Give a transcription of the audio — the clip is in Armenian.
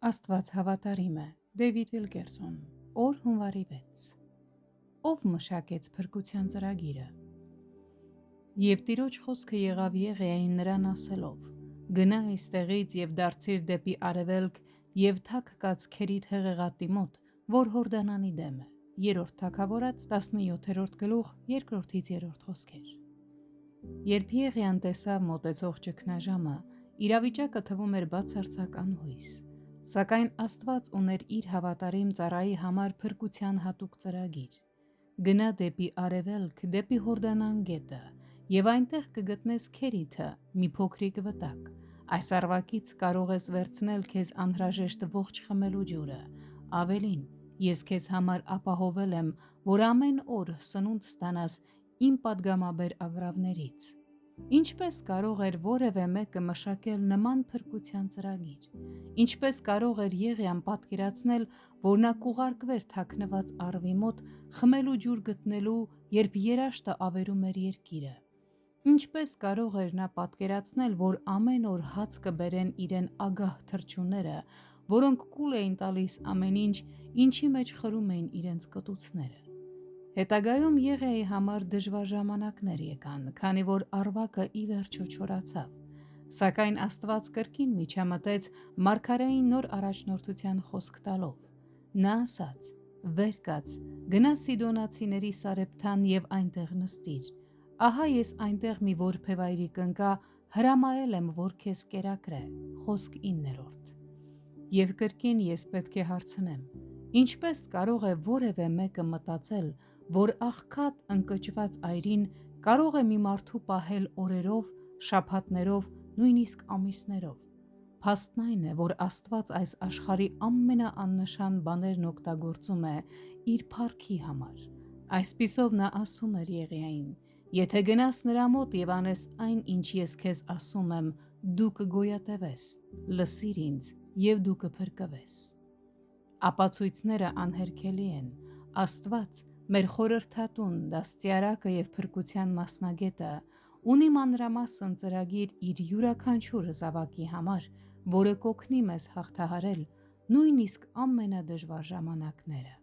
Աստված հավատարիմ է, Դեյվիդ Վիլկերսոն, օր հունվարի 6։ Ով մշակեց փրկության ծրագիրը։ Եվ Տիրոջ խոսքը եղավ Եղիային նրան ասելով. գնա այստեղից եւ դարձիր դեպի արևելք եւ թակ կաց Քերիթ հեղեղատի մոտ, որ Հորդանանի դեմ է։ Երրորդ թագավորաց 17-րդ գլուխ 2-3 խոսքեր։ Երբ Եղիան տեսավ մոտեցող ճգնաժամը, իրավիճակը թվում էր բացարձակ անհույս, սակայն Աստված ուներ իր հավատարիմ ծառայի համար փրկության հատուկ ծրագիր։ Գնա դեպի արևելք, դեպի Հորդանան գետը, եւ այնտեղ կգտնես Քերիթը, մի փոքրիկ վտակ։ Այս արվակից կարող ես վերցնել քեզ անհրաժեշտ ողջ խմելու ջուրը։ Ավելին, ես քեզ համար ապահովել եմ, որ ամեն օր սնունդ ստանաս իմ падգամաբեր ագռավներից։ Ինչպես կարող էր որևէ մեկը մշակել նման փրկության ծրագիր։ Ինչպես կարող էր Եղիան պատկերացնել, որ նա կուղարկվեր թաքնված առվի մոտ խմելու ջուր գտնելու, երբ երաշտը ավերում էր երկիրը։ Ինչպես կարող էր նա պատկերացնել, որ ամեն օր հաց կբերեն իրեն ագահ թռչունները, որոնք կուլ էին տալիս ամեն ինչ, ինչի մեջ խրում էին իրենց կտուցները։ Հետագայում Եղիայի համար դժվար ժամանակներ եկան, քանի որ առվակը ի վերջո չորացավ։ Սակայն Աստված կրկին միջամտեց մարգարեին նոր առաջնորդության խոսք տալով։ Նա ասաց. «Վեր կաց, գնա Սիդոնացիների Սարեփթան եւ այնտեղ նստիր։ Ահա ես այնտեղ մի որբևայրի կընկա, հրամայել եմ, որ քեզ կերակրե»։ Խոսք 9-րդ։ Եվ կրկին ես պետք է հարցնեմ. ինչպես կարող է որևէ մեկը մտածել, որ աղքատ ընկճված այրին կարող է մի մարդու պահել օրերով, շաբաթներով, նույնիսկ ամիսներով։ Փաստն այն է, որ Աստված այս աշխարհի ամենաաննշան բաներն օգտագործում է իր փառքի համար։ Այսպիսով նա ասում էր Եղիային. «Եթե գնաս նրա մոտ եւ անես այն, ինչ ես քեզ ասում եմ, դու կգոյատևես, լսիր ինձ եւ դու կփրկվես»։ Ապացույցները անհերքելի են։ Աստված, մեր խորհրդատուն, դաստիարակը եւ փրկության մասնագետը, ունի մանրամասն ծրագիր իր յուրաքանչյուր զավակի համար, որը կօգնի մեզ հաղթահարել նույնիսկ ամենադժվար ժամանակները։